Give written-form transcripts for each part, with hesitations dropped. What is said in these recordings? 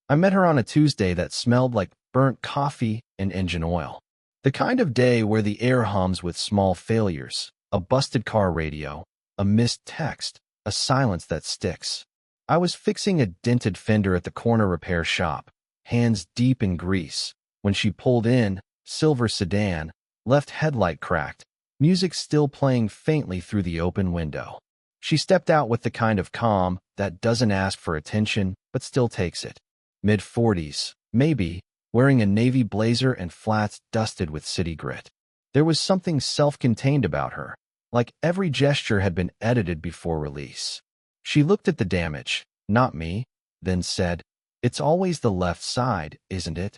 I met her on a Tuesday that smelled like burnt coffee and engine oil. The kind of day where the air hums with small failures, a busted car radio, a missed text, a silence that sticks. I was fixing a dented fender at the corner repair shop, hands deep in grease, when she pulled in, silver sedan, left headlight cracked, music still playing faintly through the open window. She stepped out with the kind of calm that doesn't ask for attention but still takes it. Mid-40s, maybe, wearing a navy blazer and flats dusted with city grit. There was something self-contained about her, like every gesture had been edited before release. She looked at the damage, not me, then said, "It's always the left side, isn't it?"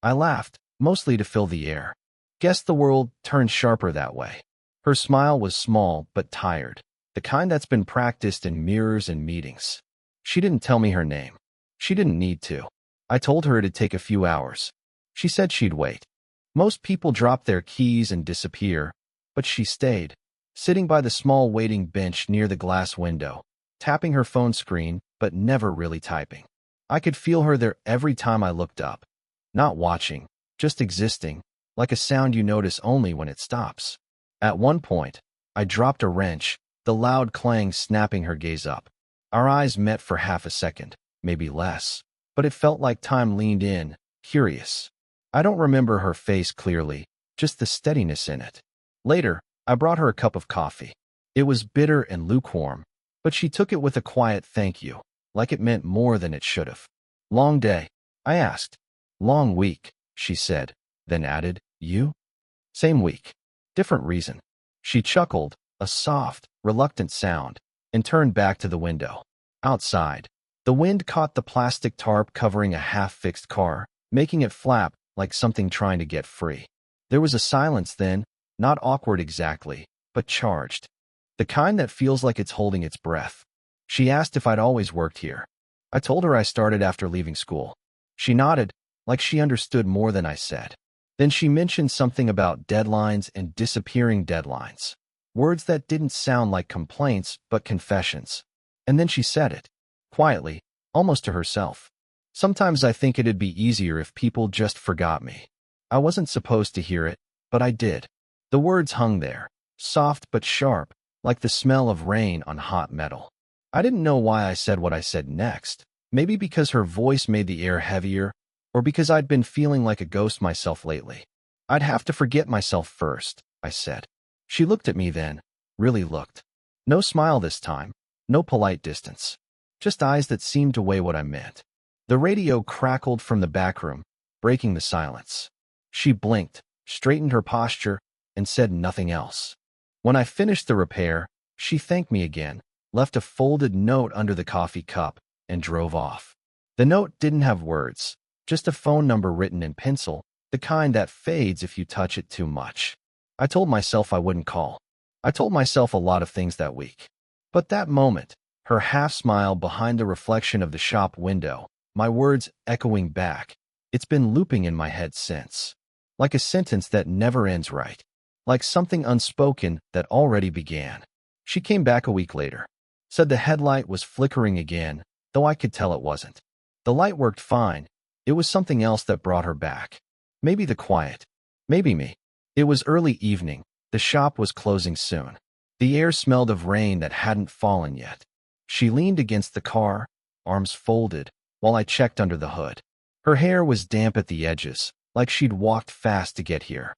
I laughed, mostly to fill the air. Guess the world turned sharper that way. Her smile was small but tired, the kind that's been practiced in mirrors and meetings. She didn't tell me her name. She didn't need to. I told her it'd take a few hours. She said she'd wait. Most people drop their keys and disappear, but she stayed, sitting by the small waiting bench near the glass window, tapping her phone screen but never really typing. I could feel her there every time I looked up. Not watching, just existing, like a sound you notice only when it stops. At one point, I dropped a wrench, the loud clang snapping her gaze up. Our eyes met for half a second, maybe less, but it felt like time leaned in, curious. I don't remember her face clearly, just the steadiness in it. Later, I brought her a cup of coffee. It was bitter and lukewarm, but she took it with a quiet thank you, like it meant more than it should have. "Long day?" I asked. "Long week," she said, then added, "You?" "Same week. Different reason." She chuckled, a soft, reluctant sound, and turned back to the window. Outside, the wind caught the plastic tarp covering a half-fixed car, making it flap like something trying to get free. There was a silence then, not awkward exactly, but charged. The kind that feels like it's holding its breath. She asked if I'd always worked here. I told her I started after leaving school. She nodded, like she understood more than I said. Then she mentioned something about deadlines and disappearing deadlines. Words that didn't sound like complaints, but confessions. And then she said it, quietly, almost to herself. "Sometimes I think it'd be easier if people just forgot me." I wasn't supposed to hear it, but I did. The words hung there, soft but sharp, like the smell of rain on hot metal. I didn't know why I said what I said next. Maybe because her voice made the air heavier, or because I'd been feeling like a ghost myself lately. "I'd have to forget myself first," I said. She looked at me then, really looked. No smile this time, no polite distance. Just eyes that seemed to weigh what I meant. The radio crackled from the back room, breaking the silence. She blinked, straightened her posture, and said nothing else. When I finished the repair, she thanked me again, left a folded note under the coffee cup, and drove off. The note didn't have words, just a phone number written in pencil, the kind that fades if you touch it too much. I told myself I wouldn't call. I told myself a lot of things that week. But that moment, her half-smile behind the reflection of the shop window, my words echoing back, it's been looping in my head since. Like a sentence that never ends right. Like something unspoken that already began. She came back a week later. Said the headlight was flickering again, though I could tell it wasn't. The light worked fine. It was something else that brought her back. Maybe the quiet. Maybe me. It was early evening. The shop was closing soon. The air smelled of rain that hadn't fallen yet. She leaned against the car, arms folded, while I checked under the hood. Her hair was damp at the edges, like she'd walked fast to get here.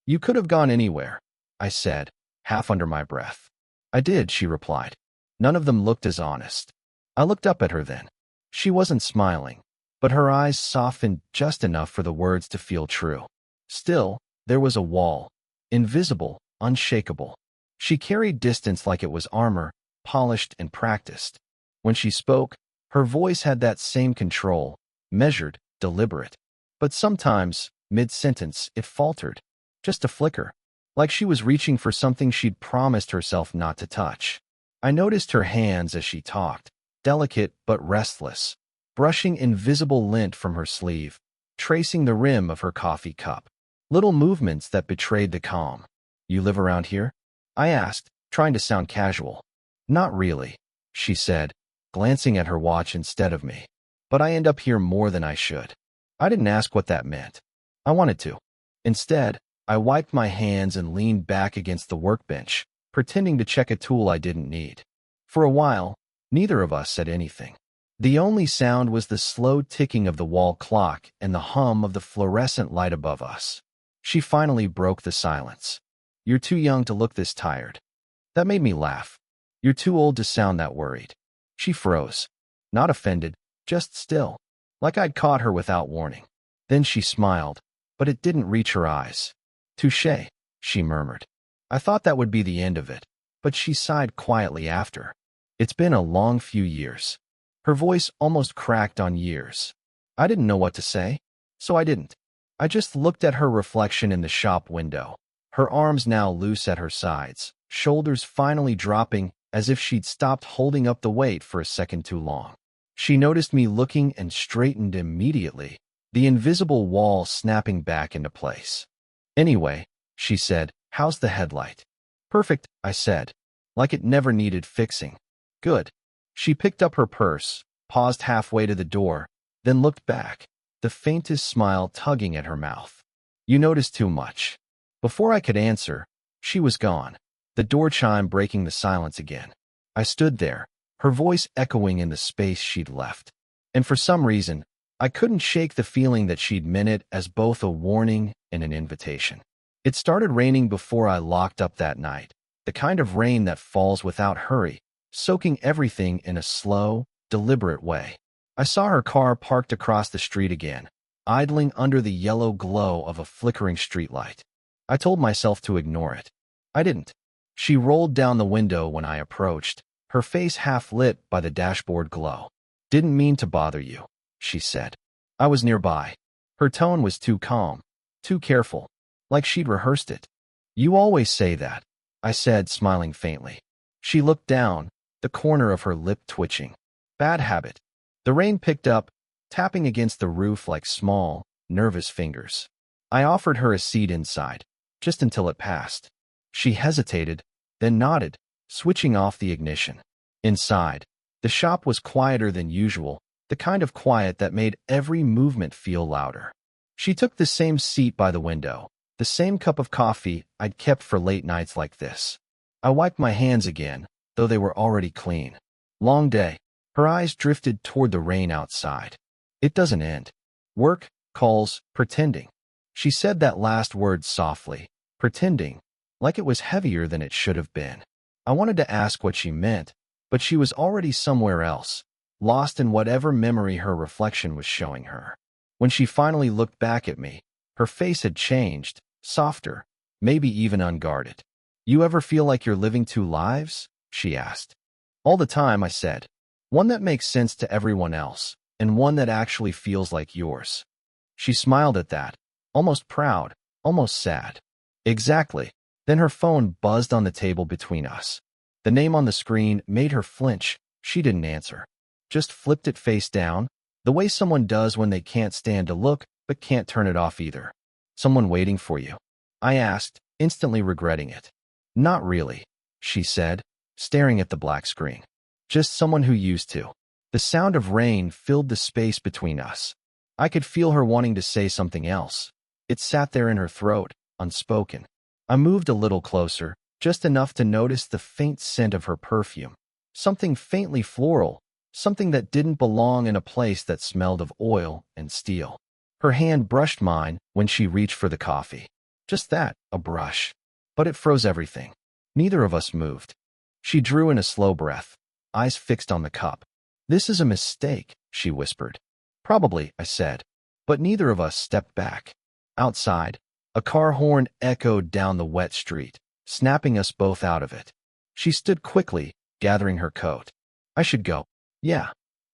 "You could have gone anywhere," I said, half under my breath. "I did," she replied. None of them looked as honest. I looked up at her then. She wasn't smiling, but her eyes softened just enough for the words to feel true. Still, there was a wall. Invisible, unshakable. She carried distance like it was armor, polished and practiced. When she spoke, her voice had that same control, measured, deliberate. But sometimes, mid-sentence, it faltered. Just a flicker. Like she was reaching for something she'd promised herself not to touch. I noticed her hands as she talked, delicate but restless, brushing invisible lint from her sleeve, tracing the rim of her coffee cup. Little movements that betrayed the calm. "You live around here?" I asked, trying to sound casual. "Not really," she said, glancing at her watch instead of me. but I end up here more than I should. I didn't ask what that meant. I wanted to. Instead, I wiped my hands and leaned back against the workbench, pretending to check a tool I didn't need. For a while, neither of us said anything. The only sound was the slow ticking of the wall clock and the hum of the fluorescent light above us. She finally broke the silence. "You're too young to look this tired." That made me laugh. "You're too old to sound that worried." She froze. Not offended, just still, like I'd caught her without warning. Then she smiled, but it didn't reach her eyes. "Touché," she murmured. I thought that would be the end of it, but she sighed quietly after. "It's been a long few years." Her voice almost cracked on years. I didn't know what to say, so I didn't. I just looked at her reflection in the shop window, her arms now loose at her sides, shoulders finally dropping as if she'd stopped holding up the weight for a second too long. She noticed me looking and straightened immediately, the invisible wall snapping back into place. "Anyway," she said, "how's the headlight?" "Perfect," I said, like it never needed fixing. "Good." She picked up her purse, paused halfway to the door, then looked back, the faintest smile tugging at her mouth. "You noticed too much." Before I could answer, she was gone, the door chime breaking the silence again. I stood there, her voice echoing in the space she'd left. And for some reason, I couldn't shake the feeling that she'd meant it as both a warning and an invitation. It started raining before I locked up that night, the kind of rain that falls without hurry, soaking everything in a slow, deliberate way. I saw her car parked across the street again, idling under the yellow glow of a flickering streetlight. I told myself to ignore it. I didn't. She rolled down the window when I approached, her face half lit by the dashboard glow. "Didn't mean to bother you," she said. I was nearby. Her tone was too calm, too careful, like she'd rehearsed it. "You always say that," I said, smiling faintly. She looked down, the corner of her lip twitching. "Bad habit." The rain picked up, tapping against the roof like small, nervous fingers. I offered her a seat inside, just until it passed. She hesitated, then nodded, switching off the ignition. Inside, the shop was quieter than usual, the kind of quiet that made every movement feel louder. She took the same seat by the window, the same cup of coffee I'd kept for late nights like this. I wiped my hands again, though they were already clean. "Long day." Her eyes drifted toward the rain outside. "It doesn't end. Work, calls, pretending." She said that last word softly, pretending, like it was heavier than it should have been. I wanted to ask what she meant, but she was already somewhere else, lost in whatever memory her reflection was showing her. When she finally looked back at me, her face had changed, softer, maybe even unguarded. "You ever feel like you're living two lives?" she asked. "All the time," I said. "One that makes sense to everyone else, and one that actually feels like yours." She smiled at that, almost proud, almost sad. "Exactly." Then her phone buzzed on the table between us. The name on the screen made her flinch. She didn't answer. Just flipped it face down, the way someone does when they can't stand to look but can't turn it off either. "Someone waiting for you?" I asked, instantly regretting it. "Not really," she said, staring at the black screen. "Just someone who used to." The sound of rain filled the space between us. I could feel her wanting to say something else. It sat there in her throat, unspoken. I moved a little closer, just enough to notice the faint scent of her perfume. Something faintly floral, something that didn't belong in a place that smelled of oil and steel. Her hand brushed mine when she reached for the coffee. Just that, a brush. But it froze everything. Neither of us moved. She drew in a slow breath, eyes fixed on the cup. "This is a mistake," she whispered. "Probably," I said. But neither of us stepped back. Outside, a car horn echoed down the wet street, snapping us both out of it. She stood quickly, gathering her coat. "I should go." "Yeah,"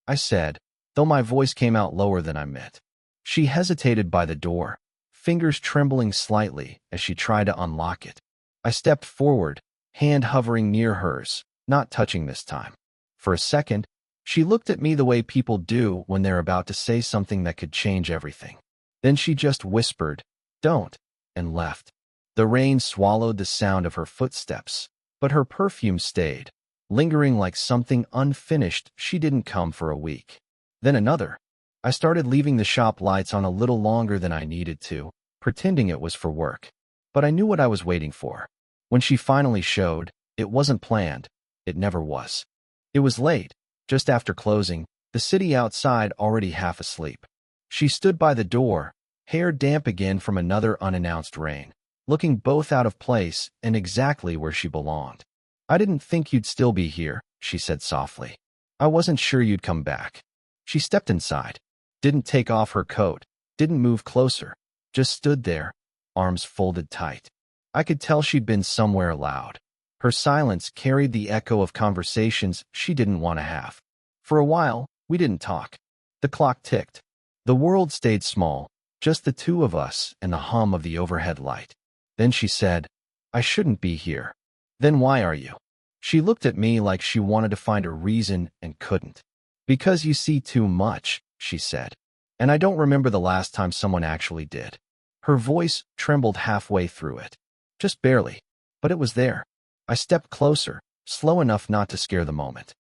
I said, though my voice came out lower than I meant. She hesitated by the door, fingers trembling slightly as she tried to unlock it. I stepped forward, hand hovering near hers, not touching this time. For a second, she looked at me the way people do when they're about to say something that could change everything. Then she just whispered, "Don't," and left. The rain swallowed the sound of her footsteps, but her perfume stayed, lingering like something unfinished. She didn't come for a week. Then another. I started leaving the shop lights on a little longer than I needed to, pretending it was for work. But I knew what I was waiting for. When she finally showed, it wasn't planned. It never was. It was late, just after closing, the city outside already half asleep. She stood by the door, hair damp again from another unannounced rain, looking both out of place and exactly where she belonged. "I didn't think you'd still be here," she said softly. "I wasn't sure you'd come back." She stepped inside, didn't take off her coat, didn't move closer, just stood there, arms folded tight. I could tell she'd been somewhere loud. Her silence carried the echo of conversations she didn't want to have. For a while, we didn't talk. The clock ticked. The world stayed small, just the two of us and the hum of the overhead light. Then she said, "I shouldn't be here." "Then why are you?" She looked at me like she wanted to find a reason and couldn't. "Because you see too much," she said. And I don't remember the last time someone actually did. Her voice trembled halfway through it. Just barely. But it was there. I stepped closer, slow enough not to scare the moment.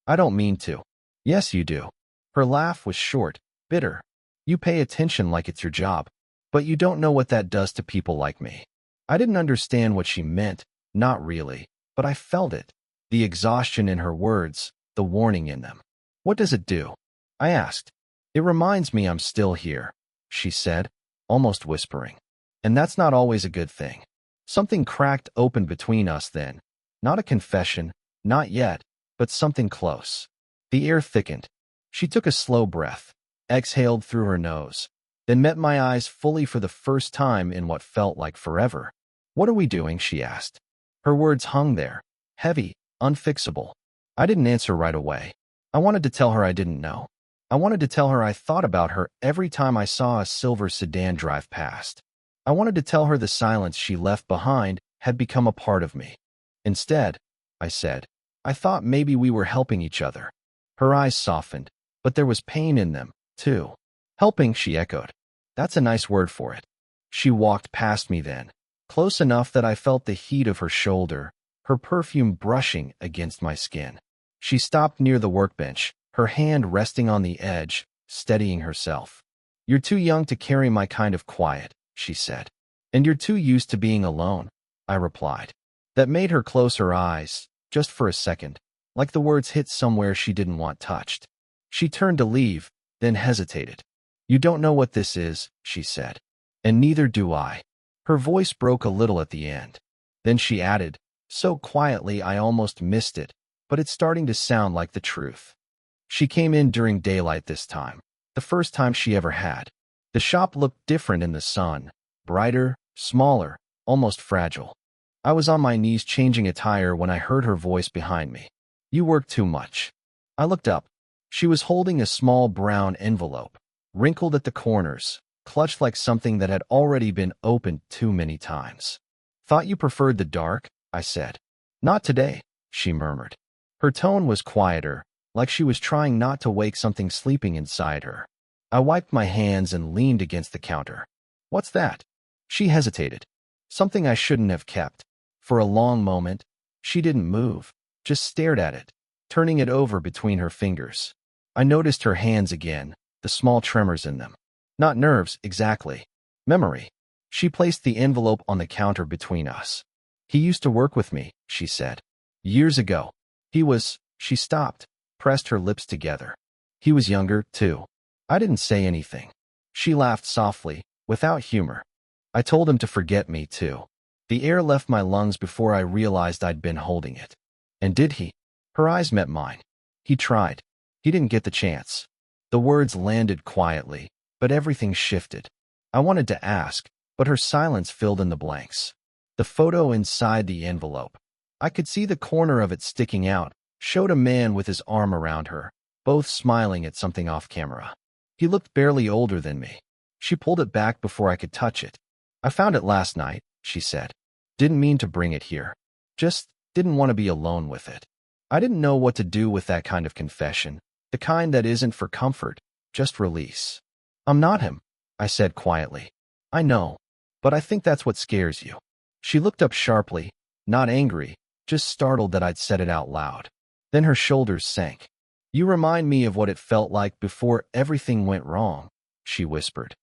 "I don't mean to." "Yes, you do." Her laugh was short, bitter. "You pay attention like it's your job. But you don't know what that does to people like me." I didn't understand what she meant, not really, but I felt it. The exhaustion in her words, the warning in them. "What does it do?" I asked. "It reminds me I'm still here," she said, almost whispering. And that's not always a good thing. Something cracked open between us then. Not a confession, not yet, but something close. The air thickened. She took a slow breath, exhaled through her nose, then met my eyes fully for the first time in what felt like forever. "What are we doing?" she asked. Her words hung there, heavy, unfixable. I didn't answer right away. I wanted to tell her I didn't know. I wanted to tell her I thought about her every time I saw a silver sedan drive past. I wanted to tell her the silence she left behind had become a part of me. Instead, I said, "I thought maybe we were helping each other." Her eyes softened, but there was pain in them, too. "Helping," she echoed. "That's a nice word for it." She walked past me then, close enough that I felt the heat of her shoulder, her perfume brushing against my skin. She stopped near the workbench, her hand resting on the edge, steadying herself. "You're too young to carry my kind of quiet," she said. "And you're too used to being alone," I replied. That made her close her eyes, just for a second, like the words hit somewhere she didn't want touched. She turned to leave, then hesitated. "You don't know what this is," she said. "And neither do I." Her voice broke a little at the end. Then she added, so quietly I almost missed it, but it's starting to sound like the truth. She came in during daylight this time, the first time she ever had. The shop looked different in the sun, brighter, smaller, almost fragile. I was on my knees changing a tire when I heard her voice behind me. "You work too much." I looked up. She was holding a small brown envelope, wrinkled at the corners, clutched like something that had already been opened too many times. "Thought you preferred the dark," I said. "Not today," she murmured. Her tone was quieter, like she was trying not to wake something sleeping inside her. I wiped my hands and leaned against the counter. "What's that?" She hesitated. Something I shouldn't have kept. For a long moment, she didn't move, just stared at it, turning it over between her fingers. I noticed her hands again, the small tremors in them. Not nerves, exactly. Memory. She placed the envelope on the counter between us. "He used to work with me," she said. "Years ago. She stopped, pressed her lips together. "He was younger, too." I didn't say anything. She laughed softly, without humor. "I told him to forget me, too." The air left my lungs before I realized I'd been holding it. "And did he?" Her eyes met mine. "He tried. He didn't get the chance." The words landed quietly, but everything shifted. I wanted to ask, but her silence filled in the blanks. The photo inside the envelope. I could see the corner of it sticking out, showed a man with his arm around her, both smiling at something off camera. He looked barely older than me. She pulled it back before I could touch it. "I found it last night," she said. "Didn't mean to bring it here. Just didn't want to be alone with it." I didn't know what to do with that kind of confession, the kind that isn't for comfort, just release. "I'm not him," I said quietly. "I know, but I think that's what scares you." She looked up sharply, not angry, just startled that I'd said it out loud. Then her shoulders sank. You remind me of what it felt like before everything went wrong, she whispered.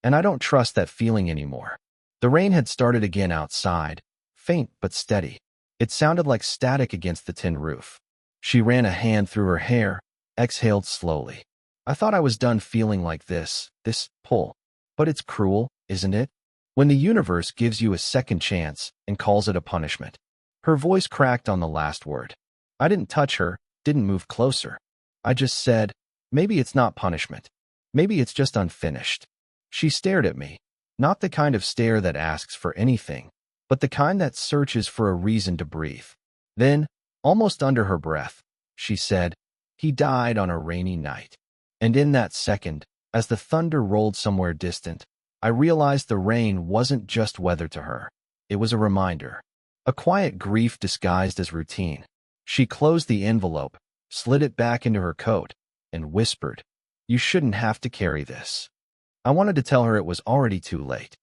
And I don't trust that feeling anymore. The rain had started again outside, faint but steady. It sounded like static against the tin roof. She ran a hand through her hair, exhaled slowly. I thought I was done feeling like this pull. But it's cruel, isn't it? When the universe gives you a second chance and calls it a punishment. Her voice cracked on the last word. I didn't touch her, didn't move closer. I just said, maybe it's not punishment. Maybe it's just unfinished. She stared at me, not the kind of stare that asks for anything, but the kind that searches for a reason to breathe. Then, almost under her breath, she said, he died on a rainy night. And in that second, as the thunder rolled somewhere distant, I realized the rain wasn't just weather to her. It was a reminder. A quiet grief disguised as routine. She closed the envelope, slid it back into her coat, and whispered, you shouldn't have to carry this. I wanted to tell her it was already too late.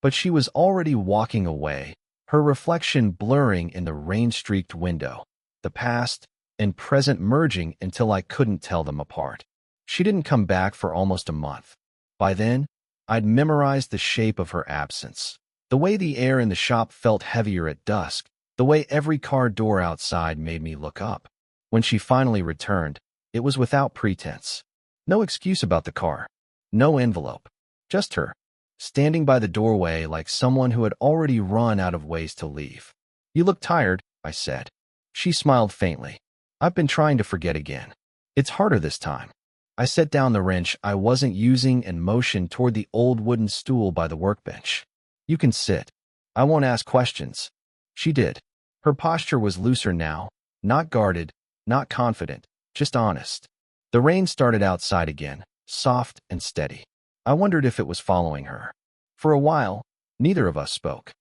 But she was already walking away, her reflection blurring in the rain-streaked window, the past and present merging until I couldn't tell them apart. She didn't come back for almost a month. By then, I'd memorized the shape of her absence, the way the air in the shop felt heavier at dusk, the way every car door outside made me look up. When she finally returned, it was without pretense. No excuse about the car. No envelope. Just her, standing by the doorway like someone who had already run out of ways to leave. You look tired, I said. She smiled faintly. I've been trying to forget again. It's harder this time. I set down the wrench I wasn't using and motioned toward the old wooden stool by the workbench. You can sit. I won't ask questions. She did. Her posture was looser now, not guarded, not confident, just honest. The rain started outside again, soft and steady. I wondered if it was following her. For a while, neither of us spoke.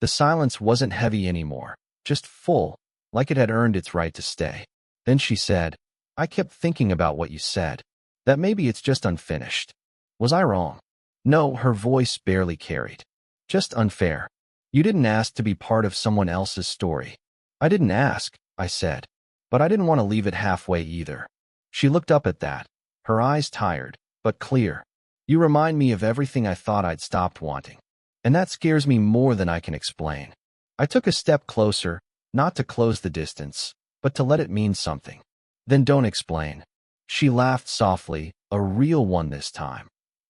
The silence wasn't heavy anymore, just full, like it had earned its right to stay. Then she said, I kept thinking about what you said, that maybe it's just unfinished. Was I wrong? No, her voice barely carried. Just unfair. You didn't ask to be part of someone else's story. I didn't ask, I said, but I didn't want to leave it halfway either. She looked up at that, her eyes tired, but clear. You remind me of everything I thought I'd stopped wanting. And that scares me more than I can explain. I took a step closer, not to close the distance, but to let it mean something. Then don't explain. She laughed softly, a real one this time.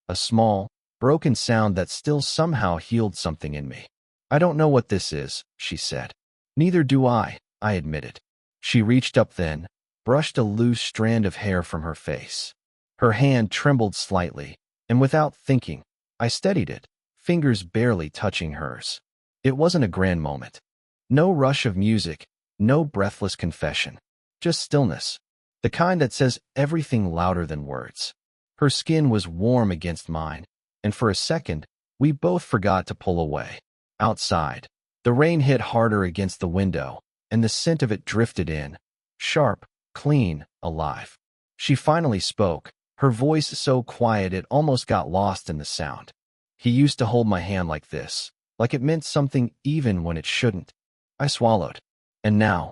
A small, broken sound that still somehow healed something in me. I don't know what this is, she said. Neither do I admitted. She reached up then, brushed a loose strand of hair from her face. Her hand trembled slightly, and without thinking, I steadied it, fingers barely touching hers. It wasn't a grand moment. No rush of music, no breathless confession. Just stillness. The kind that says everything louder than words. Her skin was warm against mine, and for a second, we both forgot to pull away. Outside, the rain hit harder against the window, and the scent of it drifted in. Sharp, clean, alive. She finally spoke, her voice so quiet it almost got lost in the sound. He used to hold my hand like this, like it meant something even when it shouldn't. I swallowed. And now?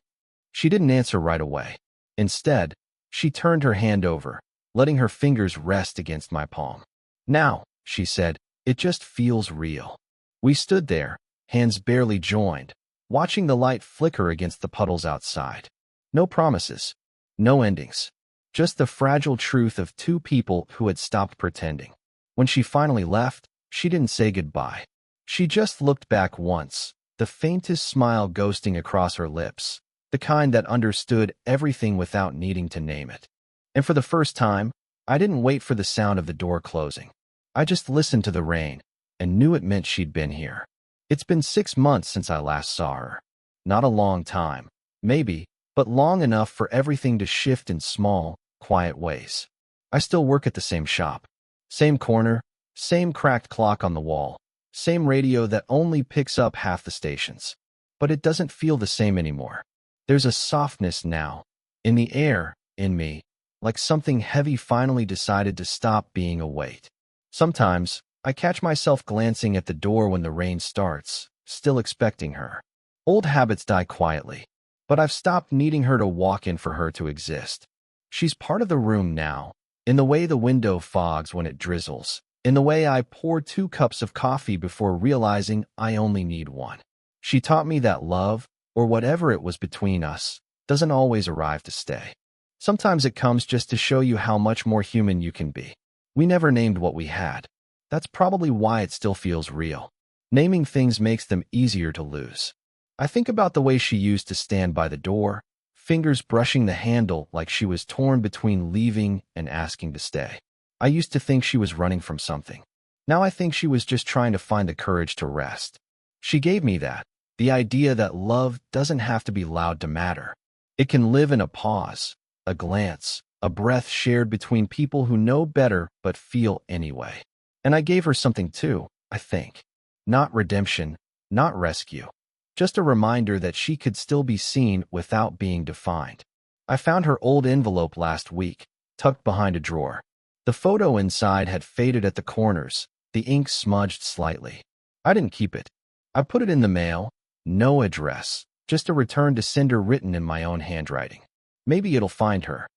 She didn't answer right away. Instead, she turned her hand over, letting her fingers rest against my palm. Now, she said, it just feels real. We stood there, hands barely joined, watching the light flicker against the puddles outside. No promises, no endings, just the fragile truth of two people who had stopped pretending. When she finally left, she didn't say goodbye. She just looked back once, the faintest smile ghosting across her lips, the kind that understood everything without needing to name it. And for the first time, I didn't wait for the sound of the door closing. I just listened to the rain and knew it meant she'd been here. It's been 6 months since I last saw her. Not a long time, maybe, but long enough for everything to shift in small, quiet ways. I still work at the same shop. Same corner, same cracked clock on the wall, same radio that only picks up half the stations. But it doesn't feel the same anymore. There's a softness now, in the air, in me, like something heavy finally decided to stop being a weight. Sometimes, I catch myself glancing at the door when the rain starts, still expecting her. Old habits die quietly, but I've stopped needing her to walk in for her to exist. She's part of the room now, in the way the window fogs when it drizzles, in the way I pour 2 cups of coffee before realizing I only need one. She taught me that love, or whatever it was between us, doesn't always arrive to stay. Sometimes it comes just to show you how much more human you can be. We never named what we had. That's probably why it still feels real. Naming things makes them easier to lose. I think about the way she used to stand by the door, fingers brushing the handle like she was torn between leaving and asking to stay. I used to think she was running from something. Now I think she was just trying to find the courage to rest. She gave me that, the idea that love doesn't have to be loud to matter. It can live in a pause, a glance, a breath shared between people who know better but feel anyway. And I gave her something too, I think. Not redemption, not rescue. Just a reminder that she could still be seen without being defined. I found her old envelope last week, tucked behind a drawer. The photo inside had faded at the corners, the ink smudged slightly. I didn't keep it. I put it in the mail, no address, just a return to sender written in my own handwriting. Maybe it'll find her.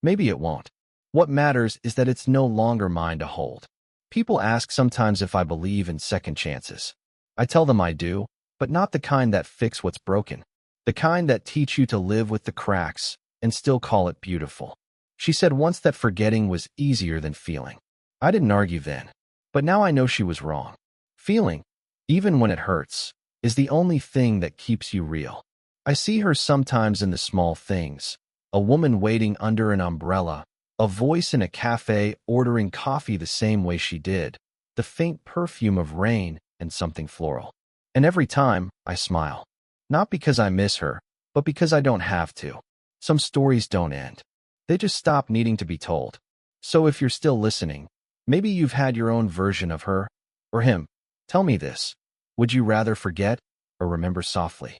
Maybe it won't. What matters is that it's no longer mine to hold. People ask sometimes if I believe in second chances. I tell them I do, but not the kind that fix what's broken. The kind that teach you to live with the cracks and still call it beautiful. She said once that forgetting was easier than feeling. I didn't argue then, but now I know she was wrong. Feeling, even when it hurts, is the only thing that keeps you real. I see her sometimes in the small things. A woman waiting under an umbrella, a voice in a cafe ordering coffee the same way she did, the faint perfume of rain and something floral. And every time, I smile. Not because I miss her, but because I don't have to. Some stories don't end. They just stop needing to be told. So if you're still listening, maybe you've had your own version of her or him. Tell me this. Would you rather forget or remember softly?